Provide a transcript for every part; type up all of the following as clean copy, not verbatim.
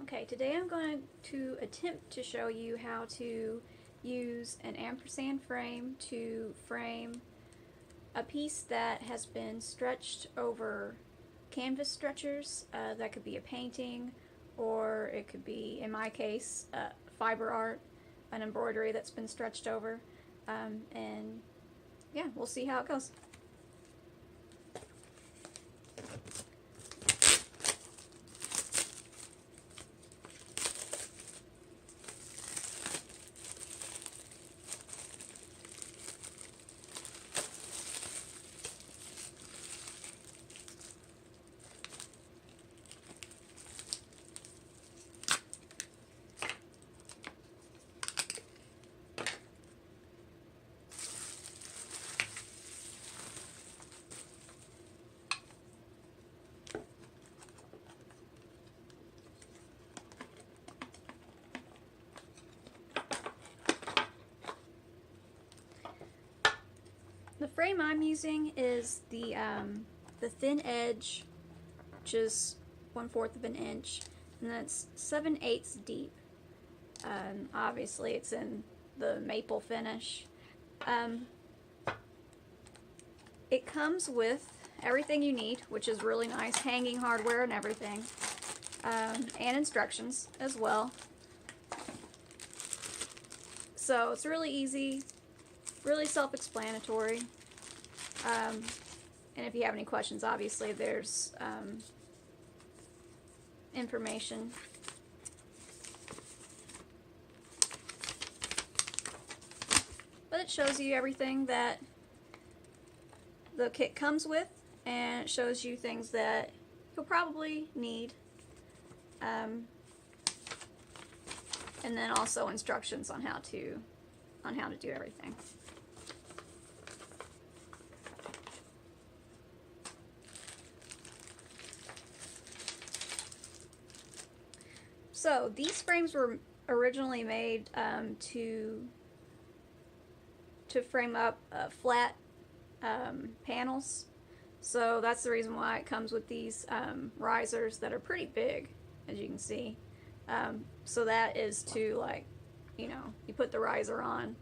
Okay, today I'm going to attempt to show you how to use an ampersand frame to frame a piece that has been stretched over canvas stretchers. That could be a painting, or it could be, in my case, fiber art, an embroidery that's been stretched over. And yeah, we'll see how it goes. The frame I'm using is the thin edge, which is 1/4 of an inch, and that's 7/8 deep. Obviously, it's in the maple finish. It comes with everything you need, which is really nice, hanging hardware and everything, and instructions as well. So it's really easy, really self-explanatory. And if you have any questions, obviously there's information. But it shows you everything that the kit comes with, and it shows you things that you'll probably need. And then also instructions on how to do everything. So these frames were originally made to frame up flat panels. So that's the reason why it comes with these risers that are pretty big, as you can see. So that is to, like, you put the riser on,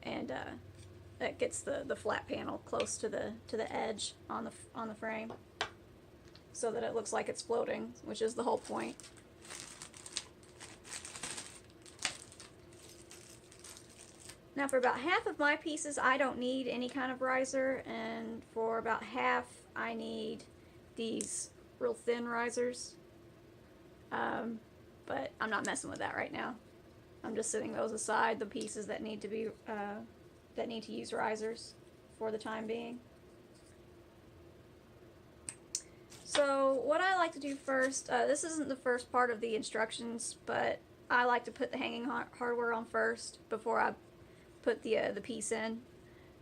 and that gets the flat panel close to the edge on the frame, so that it looks like it's floating, which is the whole point. Now, for about half of my pieces, I don't need any kind of riser, and for about half, I need these real thin risers. But I'm not messing with that right now. I'm just setting those aside, the pieces that need to be that need to use risers for the time being. So what I like to do first, this isn't the first part of the instructions, but I like to put the hanging hardware on first before I put the piece in.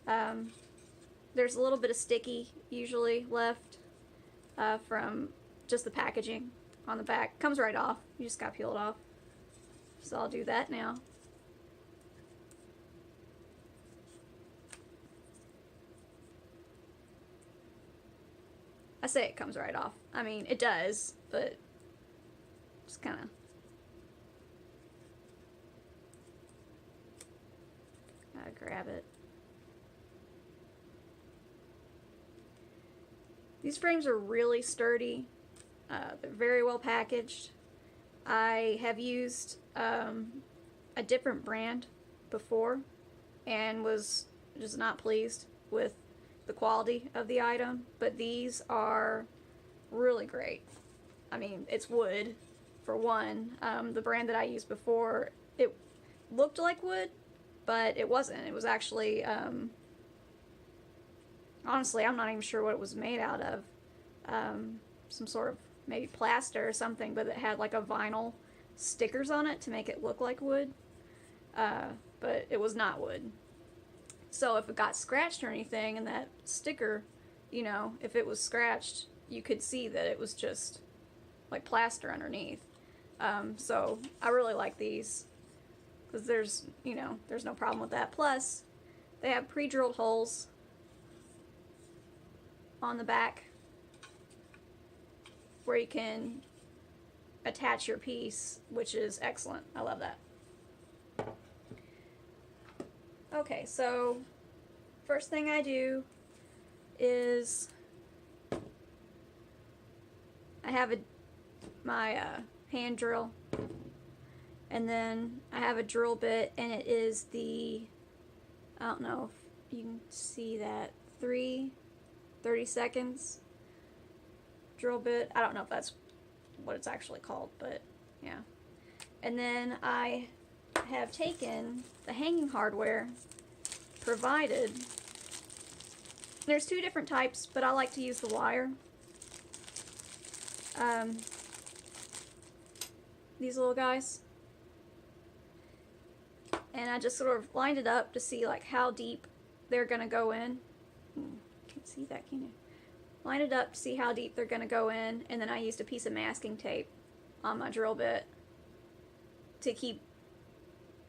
There's a little bit of sticky usually left from just the packaging on the back. Comes right off. You just gotta peel it off. So I'll do that now. I say it comes right off. I mean, it does, but just kind of. Gotta grab it. These frames are really sturdy. They're very well packaged. I have used a different brand before and was just not pleased with the quality of the item, but these are really great. I mean, it's wood, for one. The brand that I used before, it looked like wood, but it wasn't. It was actually, honestly, I'm not even sure what it was made out of. Some sort of maybe plaster or something, but it had like a vinyl stickers on it to make it look like wood. But it was not wood. So if it got scratched or anything, and that sticker, if it was scratched, you could see that it was just like plaster underneath. So I really like these, because there's no problem with that. Plus, they have pre-drilled holes on the back where you can attach your piece, which is excellent. I love that. Okay, so first thing I do is I have my hand drill, and then I have a drill bit, and it is the, I don't know if you can see that, 30 seconds drill bit. I don't know if that's what it's actually called, but yeah. And then I have taken the hanging hardware provided. There's two different types, but I like to use the wire. These little guys. And I just sort of lined it up to see like how deep they're gonna go in. Can't see that, can you? Line it up to see how deep they're gonna go in, and then I used a piece of masking tape on my drill bit to keep,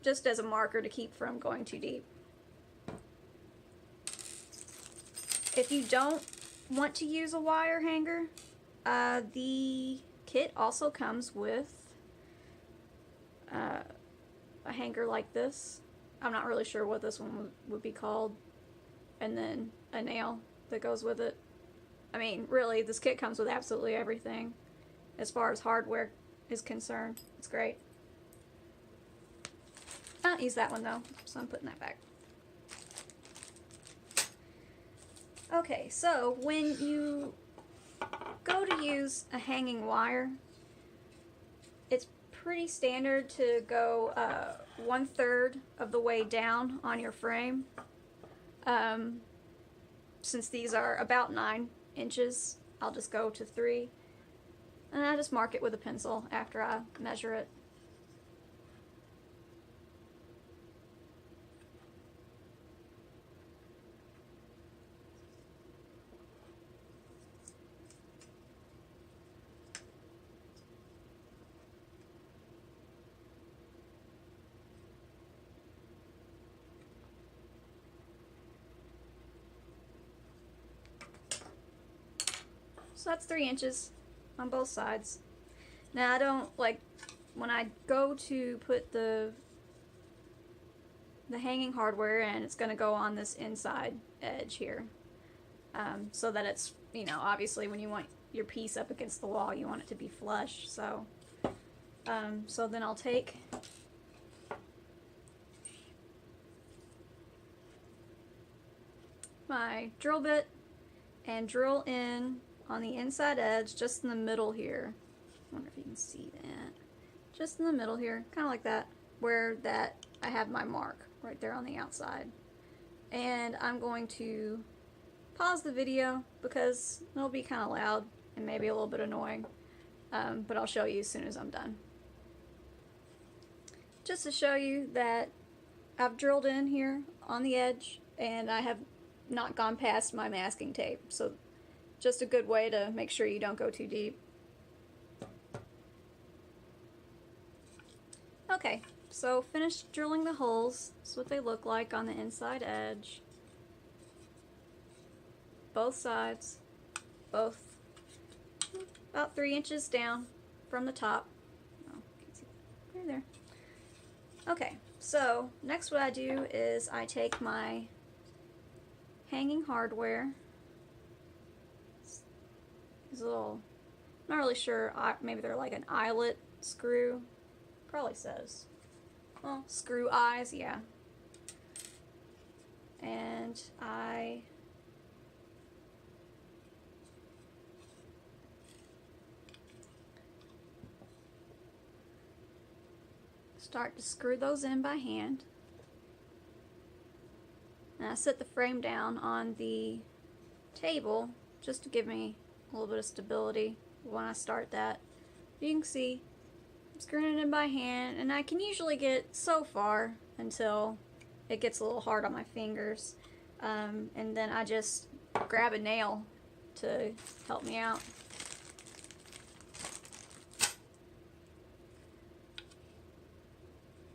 just as a marker to keep from going too deep. If you don't want to use a wire hanger, the kit also comes with a hanger like this. I'm not really sure what this one would be called. And then a nail that goes with it. I mean, really, this kit comes with absolutely everything as far as hardware is concerned. It's great. I don't use that one though, so I'm putting that back. Okay, so when you go to use a hanging wire, it's pretty standard to go 1/3 of the way down on your frame. Since these are about 9 inches, I'll just go to 3. And I just mark it with a pencil after I measure it. So that's 3 inches on both sides. Now I don't, like, when I go to put the hanging hardware in, it's going to go on this inside edge here. So that it's, you know, obviously when you want your piece up against the wall, you want it to be flush. So, so then I'll take my drill bit and drill in on the inside edge, just in the middle here. I wonder if you can see that. Just in the middle here, kind of like that, where that I have my mark right there on the outside. And I'm going to pause the video because it'll be kind of loud and maybe a little bit annoying, but I'll show you as soon as I'm done. Just to show you that I've drilled in here on the edge and I have not gone past my masking tape, so just a good way to make sure you don't go too deep. Okay, so finished drilling the holes. This is what they look like on the inside edge. Both sides, both about 3 inches down from the top. Oh, can't see that. Right there. Okay, so next what I do is I take my hanging hardware. These little, I'm not really sure, maybe they're like an eyelet screw. Probably says. Well, screw eyes, yeah. And I start to screw those in by hand. And I set the frame down on the table just to give me a little bit of stability when I start that. You can see I'm screwing it in by hand, and I can usually get so far until it gets a little hard on my fingers, and then I just grab a nail to help me out.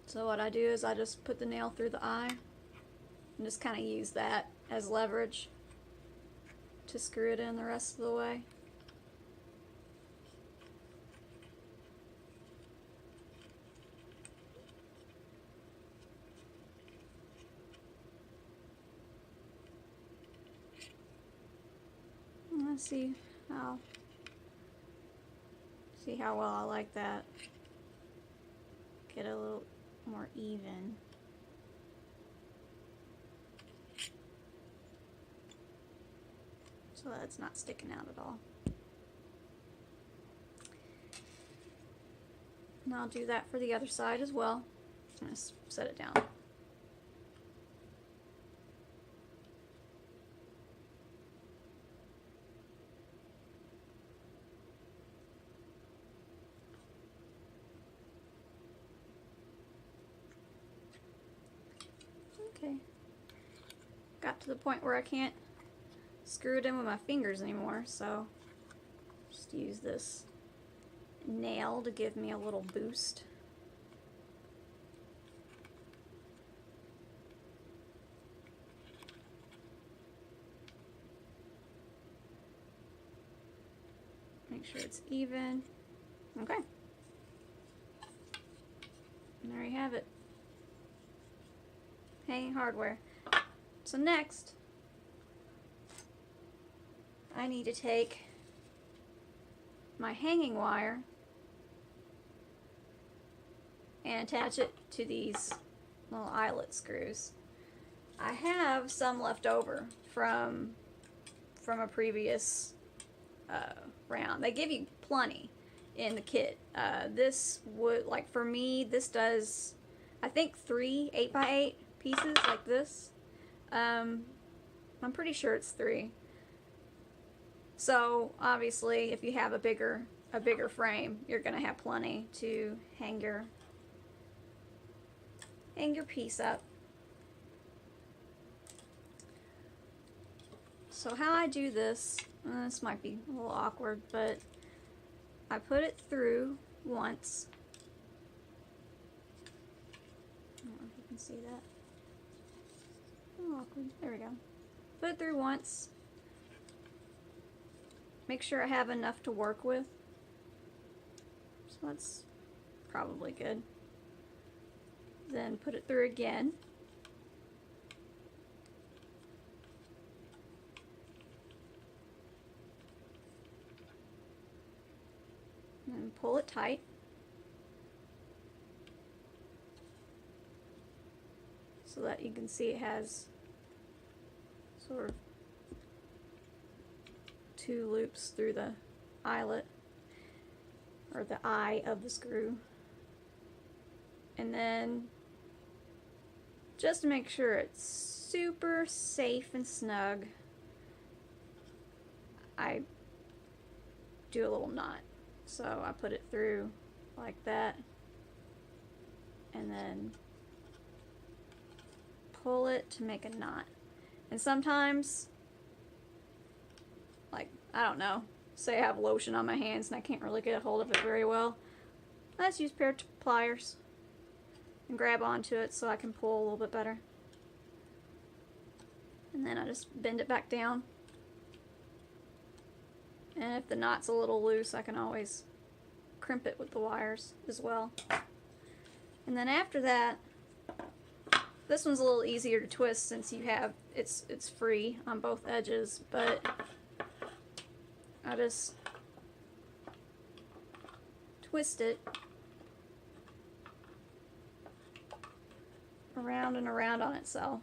So what I do is I just put the nail through the eye and just kind of use that as leverage to screw it in the rest of the way. Let's see how well I like that. Get a little more even. So that it's not sticking out at all. And I'll do that for the other side as well. I'm going to set it down. Okay. Got to the point where I can't screw it in with my fingers anymore, so just use this nail to give me a little boost. Make sure it's even. Okay. And there you have it. Hanging hardware. So next, I need to take my hanging wire and attach it to these little eyelet screws. I have some left over from a previous round. They give you plenty in the kit. This would, like for me, this does, I think 3 8x8 pieces like this. I'm pretty sure it's 3. So obviously, if you have a bigger frame, you're gonna have plenty to hang your piece up. So how I do this, this might be a little awkward, but I put it through once. I don't know if you can see that. A little awkward. There we go. Put it through once. Make sure I have enough to work with. So that's probably good. Then put it through again. And pull it tight. So that you can see it has sort of 2 loops through the eyelet, or the eye of the screw. And then, just to make sure it's super safe and snug, I do a little knot. So I put it through like that, and then pull it to make a knot. And sometimes, like, I don't know, say I have lotion on my hands and I can't really get a hold of it very well, I just use a pair of pliers and grab onto it so I can pull a little bit better. And then I just bend it back down. And if the knot's a little loose, I can always crimp it with the wires as well. And then after that, this one's a little easier to twist since you have, it's free on both edges, but I just twist it around and around on itself.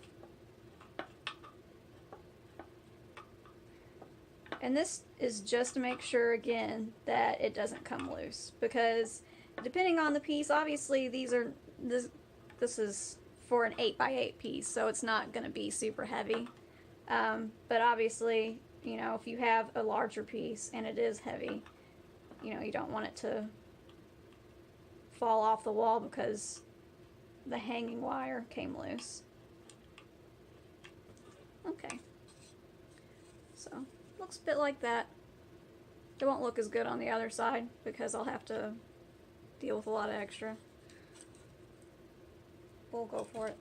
And this is just to make sure, again, that it doesn't come loose, because depending on the piece, obviously this is for an 8x8 piece, so it's not going to be super heavy. But obviously, you know, if you have a larger piece and it is heavy, you know, you don't want it to fall off the wall because the hanging wire came loose. Okay. So, looks a bit like that. It won't look as good on the other side because I'll have to deal with a lot of extra. We'll go for it.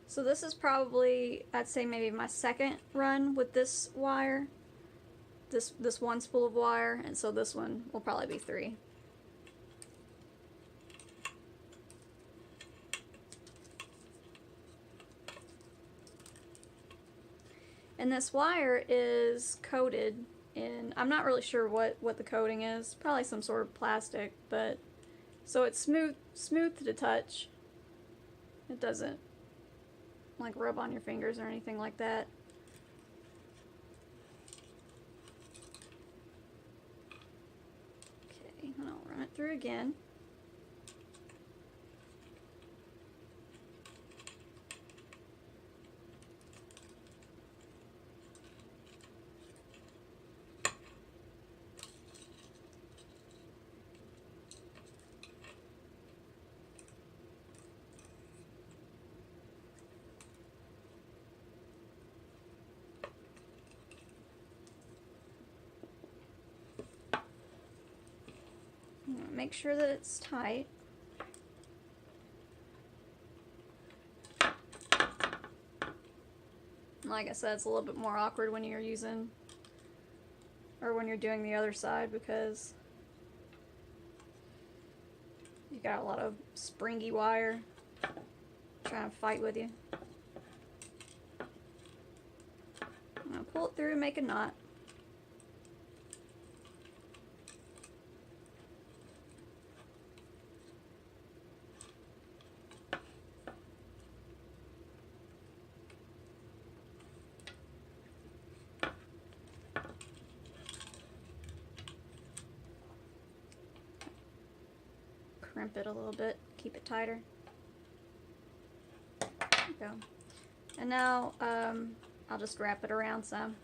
So this is probably, I'd say maybe my second run with this wire. this one spool of wire, and so this one will probably be 3. And this wire is coated in, I'm not really sure what the coating is, probably some sort of plastic, but so it's smooth to touch. It doesn't like rub on your fingers or anything like that. Okay, and I'll run it through again. Make sure that it's tight. Like I said, it's a little bit more awkward when you're using, or when you're doing the other side, because you got a lot of springy wire trying to fight with you. I'm gonna pull it through and make a knot. Crimp it a little bit, keep it tighter. There we go. And now I'll just wrap it around some.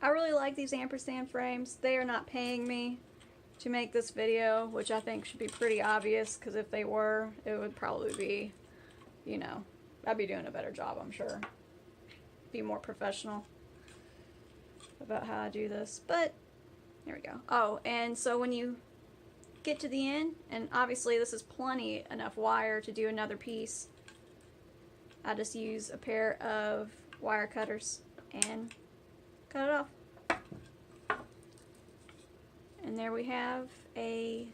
I really like these ampersand frames. They are not paying me to make this video, which I think should be pretty obvious, because if they were, it would probably be, you know, I'd be doing a better job, I'm sure. Be more professional about how I do this. But, there we go. Oh, and so when you get to the end, and obviously this is plenty enough wire to do another piece, I just use a pair of wire cutters and cut it off. And there we have a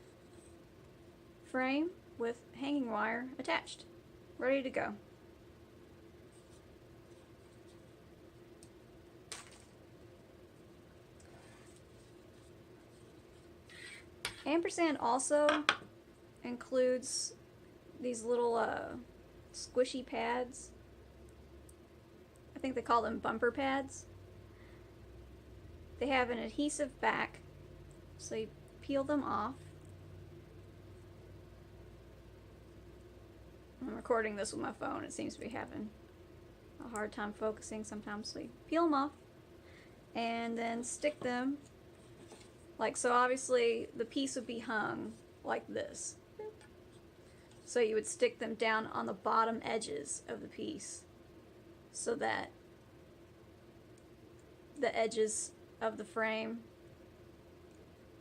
frame with hanging wire attached, ready to go. Ampersand also includes these little squishy pads. I think they call them bumper pads. They have an adhesive back, so you peel them off. I'm recording this with my phone. It seems to be having a hard time focusing sometimes, so you peel them off and then stick them like so. Obviously the piece would be hung like this, so you would stick them down on the bottom edges of the piece so that the edges of the frame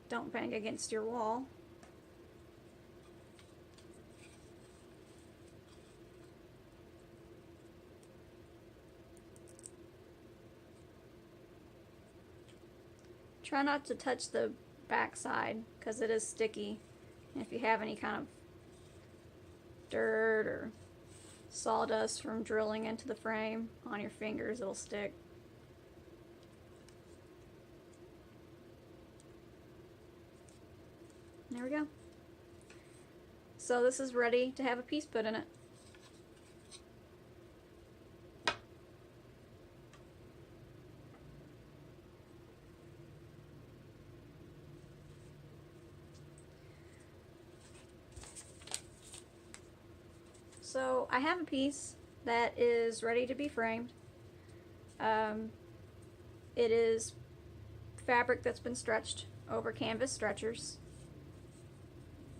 don't bang against your wall. Try not to touch the back side because it is sticky, and if you have any kind of dirt or sawdust from drilling into the frame on your fingers, it'll stick. There we go. So this is ready to have a piece put in it. So I have a piece that is ready to be framed. It is fabric that's been stretched over canvas stretchers.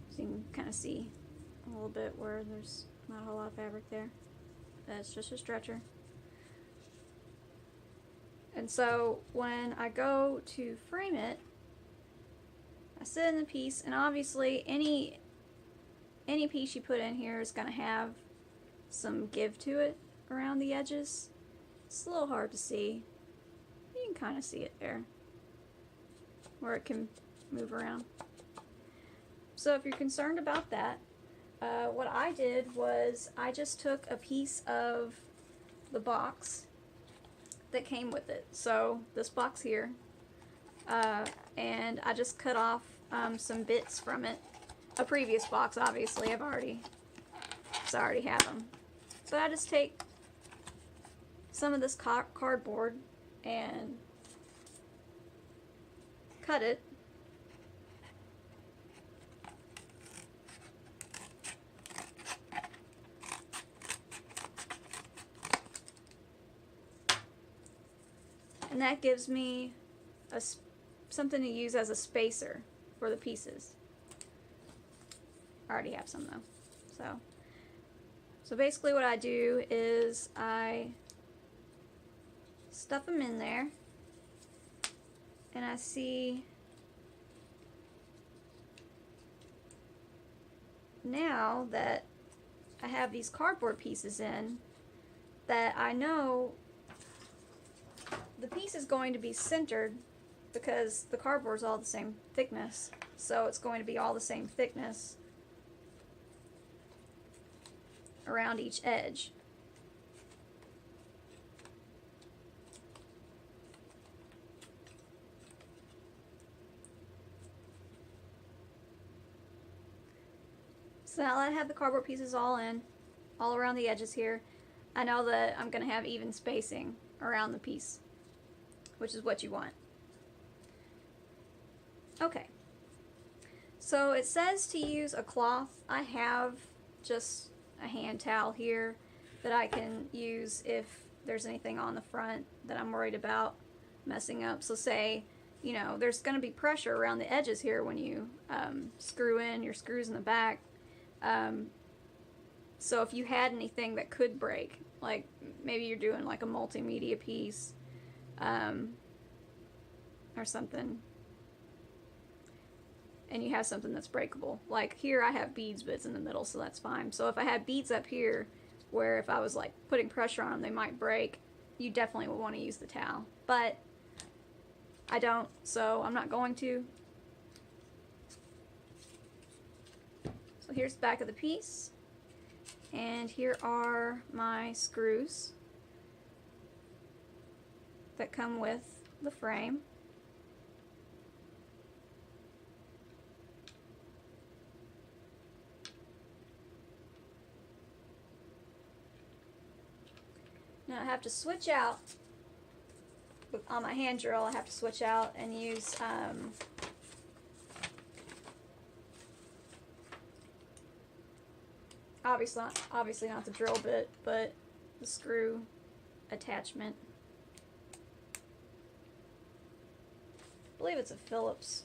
So you can kind of see a little bit where there's not a whole lot of fabric there. That's just a stretcher. And so when I go to frame it, I sit in the piece, and obviously any piece you put in here is going to have some give to it around the edges. It's a little hard to see. You can kind of see it there, where it can move around. So if you're concerned about that, what I did was I just took a piece of the box that came with it. So this box here, and I just cut off some bits from it. A previous box, obviously, I already have them. But I just take some of this cardboard and cut it. And that gives me something to use as a spacer for the pieces. I already have some though. So basically what I do is I stuff them in there, and I see now that I have these cardboard pieces in, that I know the piece is going to be centered because the cardboard is all the same thickness, so it's going to be all the same thickness around each edge. So now that I have the cardboard pieces all in, all around the edges here, I know that I'm going to have even spacing around the piece, which is what you want. Okay, so it says to use a cloth. I have just a hand towel here that I can use if there's anything on the front that I'm worried about messing up. So say, you know, there's going to be pressure around the edges here when you screw in your screws in the back. So if you had anything that could break, like maybe you're doing like a multimedia piece or something, and you have something that's breakable. Like here I have beads, but it's in the middle, so that's fine. So if I had beads up here, where if I was like putting pressure on them, they might break, you definitely would want to use the towel. But I don't, so I'm not going to. So here's the back of the piece, and here are my screws that come with the frame. Now I have to switch out, on my hand drill I have to switch out and use obviously not the drill bit, but the screw attachment. I believe it's a Phillips.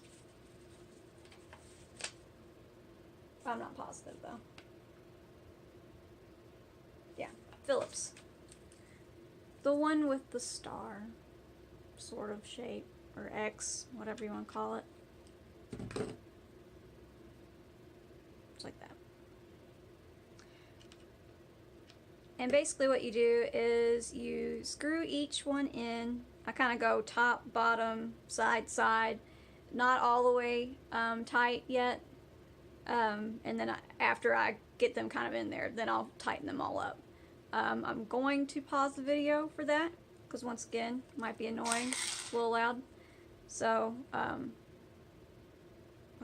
I'm not positive though. Yeah, Phillips. The one with the star sort of shape, or X, whatever you want to call it. Just like that. And basically what you do is you screw each one in. I kind of go top, bottom, side, side, not all the way tight yet. And then after I get them kind of in there, then I'll tighten them all up. I'm going to pause the video for that, because once again, it might be annoying, a little loud. So, I'll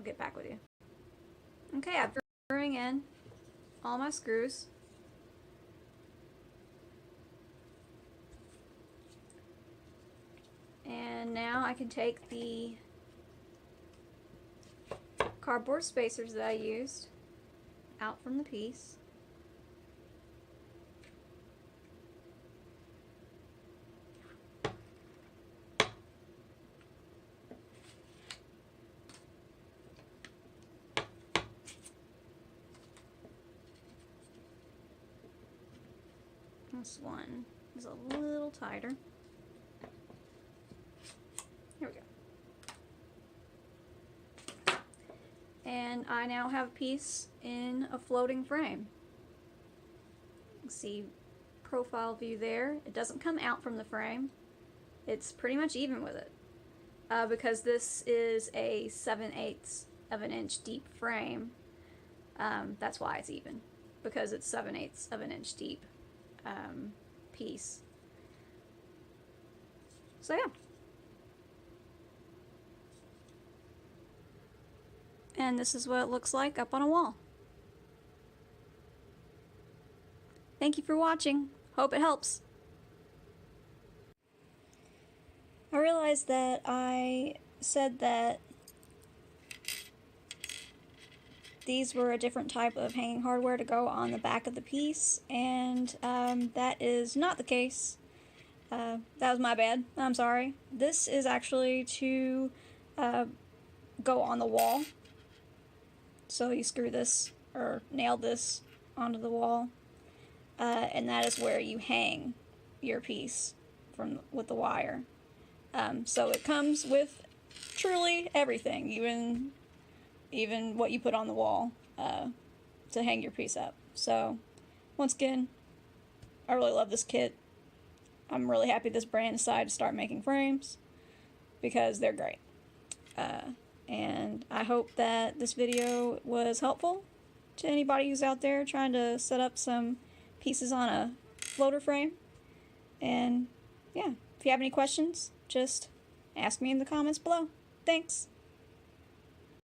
get back with you. Okay, I'm screwing in all my screws. And now I can take the cardboard spacers that I used out from the piece. This one is a little tighter. Here we go. And I now have a piece in a floating frame. You can see profile view there. It doesn't come out from the frame. It's pretty much even with it. Because this is a 7/8 of an inch deep frame. That's why it's even. Because it's 7/8 of an inch deep piece. So yeah. And this is what it looks like up on a wall. Thank you for watching. Hope it helps. I realized that I said that these were a different type of hanging hardware to go on the back of the piece, and that is not the case. That was my bad. I'm sorry. This is actually to go on the wall. So you screw this, or nail this onto the wall, and that is where you hang your piece with the wire. So it comes with truly everything, even what you put on the wall to hang your piece up. So once again, I really love this kit. I'm really happy this brand decided to start making frames because they're great. And I hope that this video was helpful to anybody who's out there trying to set up some pieces on a floater frame. And yeah, if you have any questions, just ask me in the comments below. Thanks!